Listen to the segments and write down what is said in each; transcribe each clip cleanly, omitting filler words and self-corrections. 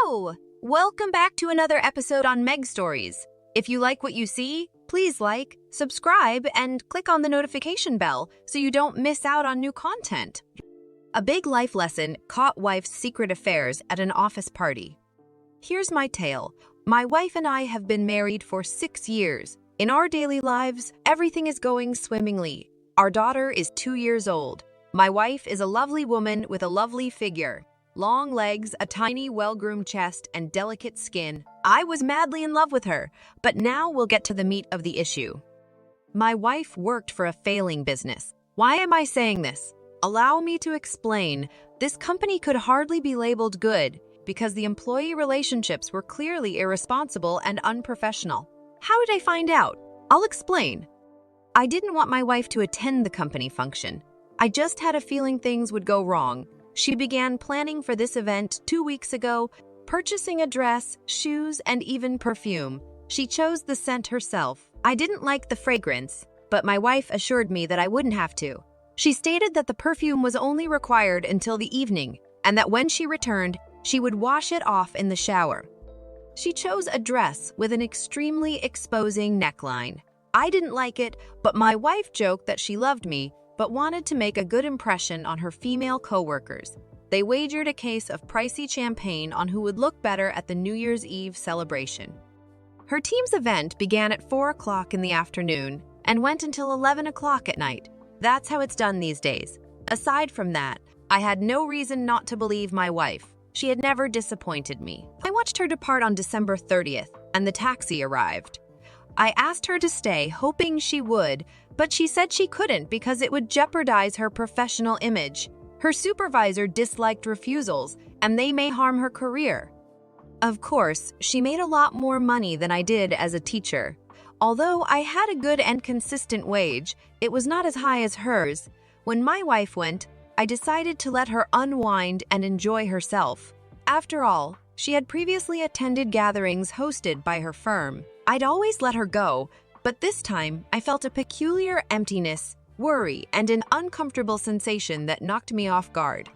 Hello! Welcome back to another episode on MegStories. If you like what you see, please like, subscribe, and click on the notification bell so you don't miss out on new content. A big life lesson caught wife's secret affairs at an office party. Here's my tale. My wife and I have been married for 6 years. In our daily lives, everything is going swimmingly. Our daughter is 2 years old. My wife is a lovely woman with a lovely figure. Long legs, a tiny, well-groomed chest, and delicate skin. I was madly in love with her, but now we'll get to the meat of the issue. My wife worked for a failing business. Why am I saying this? Allow me to explain. This company could hardly be labeled good because the employee relationships were clearly irresponsible and unprofessional. How did I find out? I'll explain. I didn't want my wife to attend the company function. I just had a feeling things would go wrong. She began planning for this event 2 weeks ago, purchasing a dress, shoes, and even perfume. She chose the scent herself. I didn't like the fragrance, but my wife assured me that I wouldn't have to. She stated that the perfume was only required until the evening, and that when she returned, she would wash it off in the shower. She chose a dress with an extremely exposing neckline. I didn't like it, but my wife joked that she loved me, but wanted to make a good impression on her female coworkers. They wagered a case of pricey champagne on who would look better at the New Year's Eve celebration. Her team's event began at 4 o'clock in the afternoon and went until 11 o'clock at night. That's how it's done these days. Aside from that, I had no reason not to believe my wife. She had never disappointed me. I watched her depart on December 30th, and the taxi arrived. I asked her to stay, hoping she would, but she said she couldn't because it would jeopardize her professional image. Her supervisor disliked refusals, and they may harm her career. Of course, she made a lot more money than I did as a teacher. Although I had a good and consistent wage, it was not as high as hers. When my wife went, I decided to let her unwind and enjoy herself. After all, she had previously attended gatherings hosted by her firm. I'd always let her go, but this time I felt a peculiar emptiness, worry, and an uncomfortable sensation that knocked me off guard.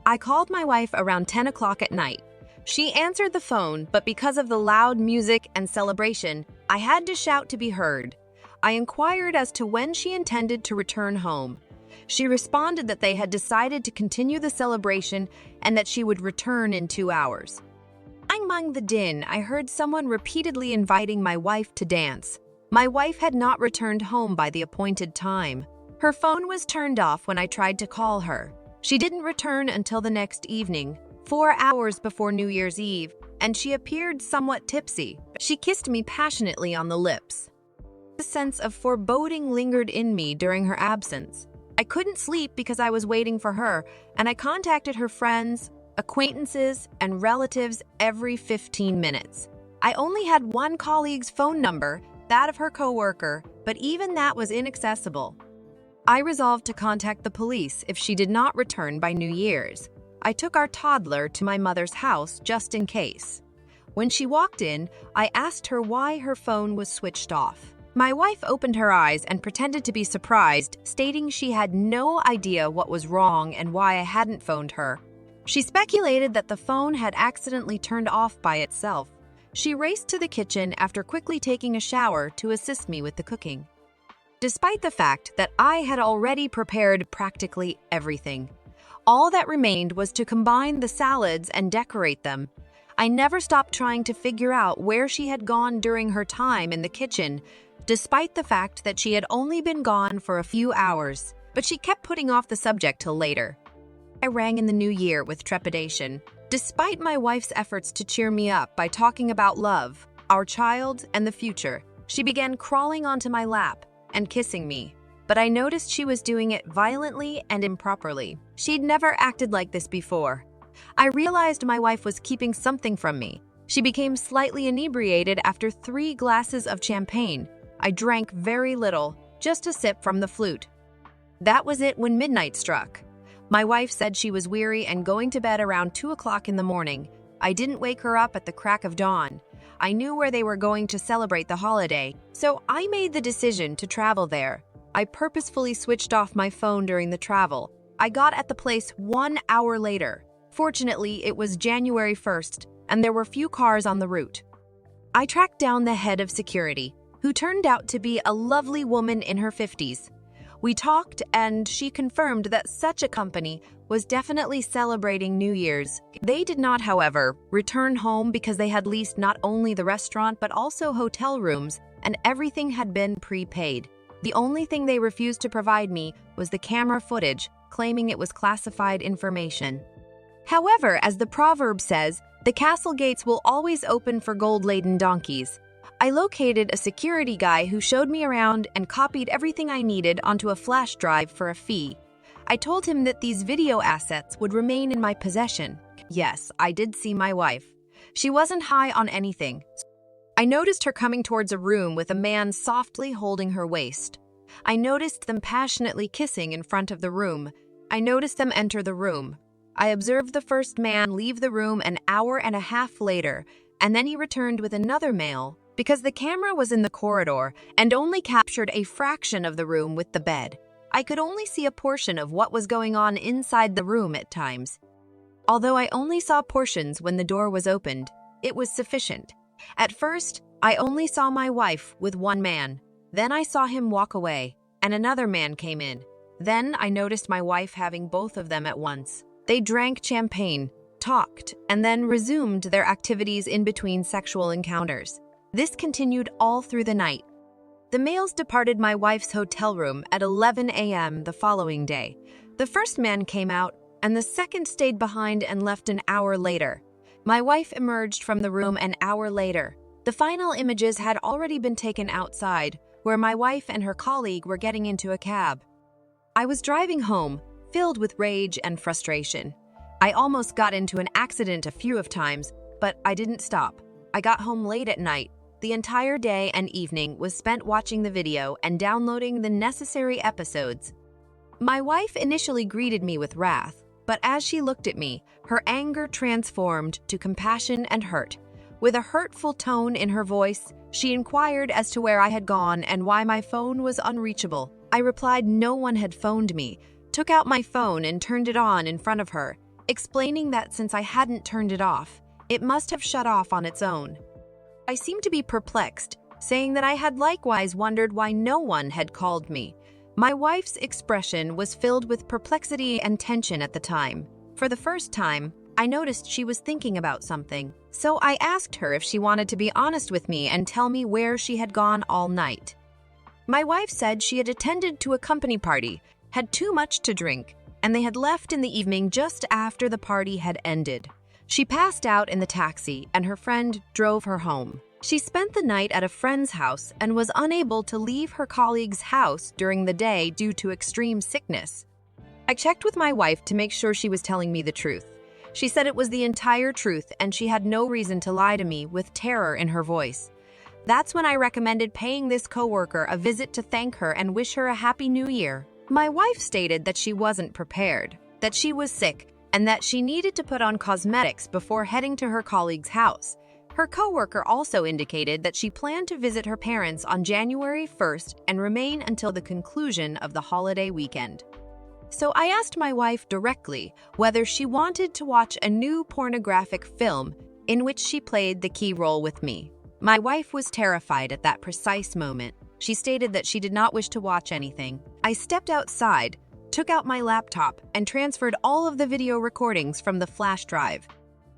I called my wife around 10 o'clock at night. She answered the phone, but because of the loud music and celebration, I had to shout to be heard. I inquired as to when she intended to return home. She responded that they had decided to continue the celebration and that she would return in 2 hours. Among the din, I heard someone repeatedly inviting my wife to dance. My wife had not returned home by the appointed time. Her phone was turned off when I tried to call her. She didn't return until the next evening, 4 hours before New Year's Eve, and she appeared somewhat tipsy. She kissed me passionately on the lips. A sense of foreboding lingered in me during her absence. I couldn't sleep because I was waiting for her, and I contacted her friends, acquaintances, and relatives every 15 minutes. I only had one colleague's phone number, that of her coworker, but even that was inaccessible. I resolved to contact the police if she did not return by New Year's. I took our toddler to my mother's house just in case. When she walked in, I asked her why her phone was switched off. My wife opened her eyes and pretended to be surprised, stating she had no idea what was wrong and why I hadn't phoned her. She speculated that the phone had accidentally turned off by itself. She raced to the kitchen after quickly taking a shower to assist me with the cooking. Despite the fact that I had already prepared practically everything, all that remained was to combine the salads and decorate them. I never stopped trying to figure out where she had gone during her time in the kitchen, despite the fact that she had only been gone for a few hours, but she kept putting off the subject till later. I rang in the new year with trepidation. Despite my wife's efforts to cheer me up by talking about love, our child, and the future, she began crawling onto my lap and kissing me. But I noticed she was doing it violently and improperly. She'd never acted like this before. I realized my wife was keeping something from me. She became slightly inebriated after 3 glasses of champagne. I drank very little, just a sip from the flute. That was it when midnight struck. My wife said she was weary and going to bed around 2 o'clock in the morning. I didn't wake her up at the crack of dawn. I knew where they were going to celebrate the holiday, so I made the decision to travel there. I purposefully switched off my phone during the travel. I got at the place 1 hour later. Fortunately, it was January 1st, and there were few cars on the route. I tracked down the head of security, who turned out to be a lovely woman in her 50s. We talked, and she confirmed that such a company was definitely celebrating New Year's. They did not, however, return home because they had leased not only the restaurant but also hotel rooms, and everything had been prepaid. The only thing they refused to provide me was the camera footage, claiming it was classified information. However, as the proverb says, the castle gates will always open for gold-laden donkeys. I located a security guy who showed me around and copied everything I needed onto a flash drive for a fee. I told him that these video assets would remain in my possession. Yes, I did see my wife. She wasn't high on anything. I noticed her coming towards a room with a man softly holding her waist. I noticed them passionately kissing in front of the room. I noticed them enter the room. I observed the first man leave the room an hour and a half later, and then he returned with another male. Because the camera was in the corridor and only captured a fraction of the room with the bed, I could only see a portion of what was going on inside the room at times. Although I only saw portions when the door was opened, it was sufficient. At first, I only saw my wife with one man. Then I saw him walk away, and another man came in. Then I noticed my wife having both of them at once. They drank champagne, talked, and then resumed their activities in between sexual encounters. This continued all through the night. The males departed my wife's hotel room at 11 a.m. the following day. The first man came out, and the second stayed behind and left an hour later. My wife emerged from the room an hour later. The final images had already been taken outside, where my wife and her colleague were getting into a cab. I was driving home, filled with rage and frustration. I almost got into an accident a few of times, but I didn't stop. I got home late at night. The entire day and evening was spent watching the video and downloading the necessary episodes. My wife initially greeted me with wrath, but as she looked at me, her anger transformed to compassion and hurt. With a hurtful tone in her voice, she inquired as to where I had gone and why my phone was unreachable. I replied no one had phoned me, took out my phone and turned it on in front of her, explaining that since I hadn't turned it off, it must have shut off on its own. I seemed to be perplexed, saying that I had likewise wondered why no one had called me. My wife's expression was filled with perplexity and tension at the time. For the first time, I noticed she was thinking about something. So I asked her if she wanted to be honest with me and tell me where she had gone all night. My wife said she had attended to a company party, had too much to drink, and they had left in the evening just after the party had ended. She passed out in the taxi, and her friend drove her home. She spent the night at a friend's house and was unable to leave her colleague's house during the day due to extreme sickness. I checked with my wife to make sure she was telling me the truth. She said it was the entire truth and she had no reason to lie to me, with terror in her voice. That's when I recommended paying this coworker a visit to thank her and wish her a happy new year. My wife stated that she wasn't prepared, that she was sick, and that she needed to put on cosmetics before heading to her colleague's house. Her coworker also indicated that she planned to visit her parents on January 1st and remain until the conclusion of the holiday weekend. So I asked my wife directly whether she wanted to watch a new pornographic film in which she played the key role with me. My wife was terrified at that precise moment. She stated that she did not wish to watch anything. I stepped outside, took out my laptop, and transferred all of the video recordings from the flash drive.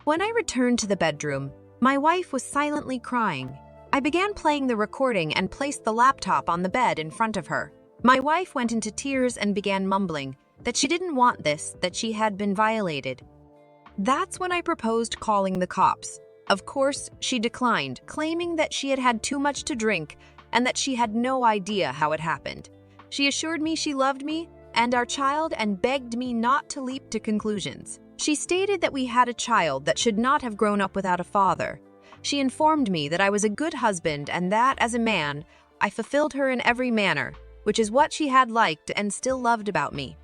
When I returned to the bedroom, my wife was silently crying. I began playing the recording and placed the laptop on the bed in front of her. My wife went into tears and began mumbling that she didn't want this, that she had been violated. That's when I proposed calling the cops. Of course, she declined, claiming that she had had too much to drink and that she had no idea how it happened. She assured me she loved me and our child and begged me not to leap to conclusions. She stated that we had a child that should not have grown up without a father. She informed me that I was a good husband and that, as a man, I fulfilled her in every manner, which is what she had liked and still loved about me.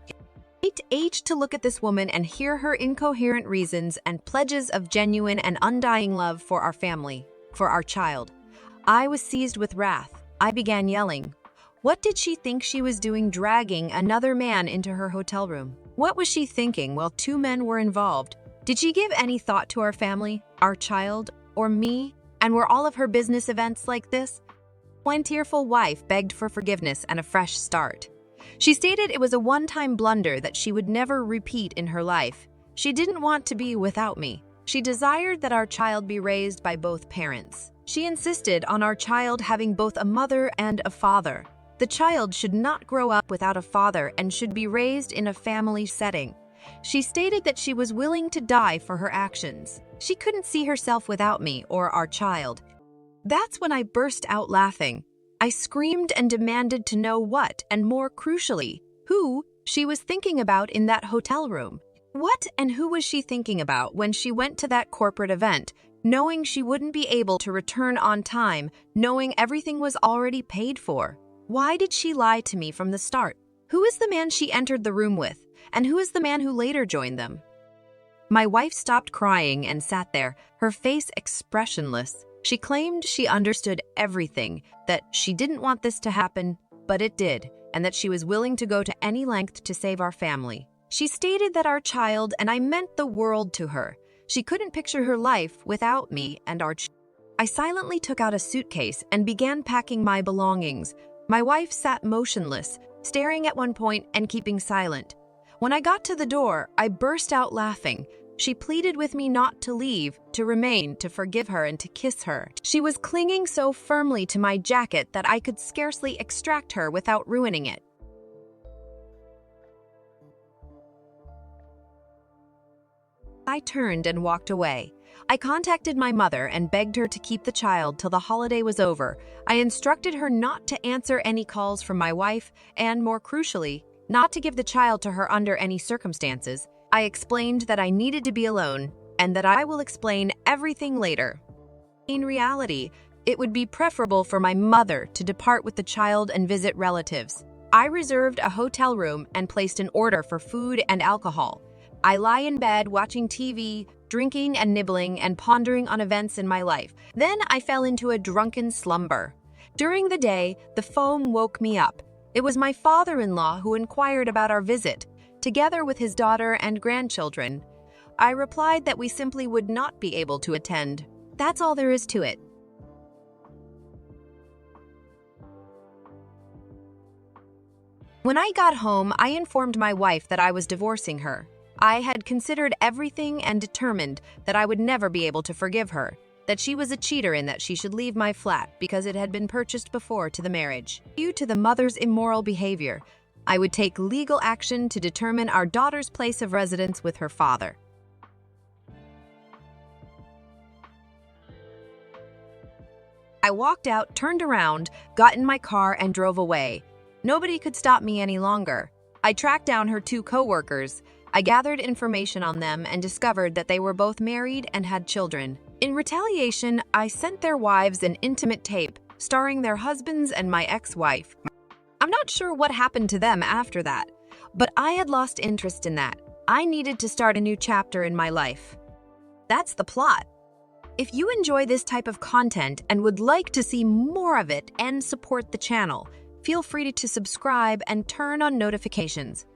It ached to look at this woman and hear her incoherent reasons and pledges of genuine and undying love for our family, for our child. I was seized with wrath. I began yelling. What did she think she was doing dragging another man into her hotel room? What was she thinking while two men were involved? Did she give any thought to our family, our child, or me? And were all of her business events like this? My tearful wife begged for forgiveness and a fresh start. She stated it was a one-time blunder that she would never repeat in her life. She didn't want to be without me. She desired that our child be raised by both parents. She insisted on our child having both a mother and a father. The child should not grow up without a father and should be raised in a family setting. She stated that she was willing to die for her actions. She couldn't see herself without me or our child. That's when I burst out laughing. I screamed and demanded to know what, and more crucially, who she was thinking about in that hotel room. What and who was she thinking about when she went to that corporate event, knowing she wouldn't be able to return on time, knowing everything was already paid for? Why did she lie to me from the start? Who is the man she entered the room with, and who is the man who later joined them? My wife stopped crying and sat there, her face expressionless. She claimed she understood everything, that she didn't want this to happen, but it did, and that she was willing to go to any length to save our family. She stated that our child, and I meant the world to her. She couldn't picture her life without me and our child. I silently took out a suitcase and began packing my belongings. My wife sat motionless, staring at one point and keeping silent. When I got to the door, I burst out laughing. She pleaded with me not to leave, to remain, to forgive her, and to kiss her. She was clinging so firmly to my jacket that I could scarcely extract her without ruining it. I turned and walked away. I contacted my mother and begged her to keep the child till the holiday was over. I instructed her not to answer any calls from my wife and, more crucially, not to give the child to her under any circumstances. I explained that I needed to be alone and that I will explain everything later. In reality, it would be preferable for my mother to depart with the child and visit relatives. I reserved a hotel room and placed an order for food and alcohol. I lie in bed watching TV, drinking and nibbling and pondering on events in my life. Then I fell into a drunken slumber. During the day, the phone woke me up. It was my father-in-law who inquired about our visit, together with his daughter and grandchildren. I replied that we simply would not be able to attend. That's all there is to it. When I got home, I informed my wife that I was divorcing her. I had considered everything and determined that I would never be able to forgive her, that she was a cheater and that she should leave my flat because it had been purchased before to the marriage. Due to the mother's immoral behavior, I would take legal action to determine our daughter's place of residence with her father. I walked out, turned around, got in my car, and drove away. Nobody could stop me any longer. I tracked down her 2 co-workers. I gathered information on them and discovered that they were both married and had children. In retaliation, I sent their wives an intimate tape starring their husbands and my ex-wife. I'm not sure what happened to them after that, but I had lost interest in that. I needed to start a new chapter in my life. That's the plot. If you enjoy this type of content and would like to see more of it and support the channel, feel free to subscribe and turn on notifications.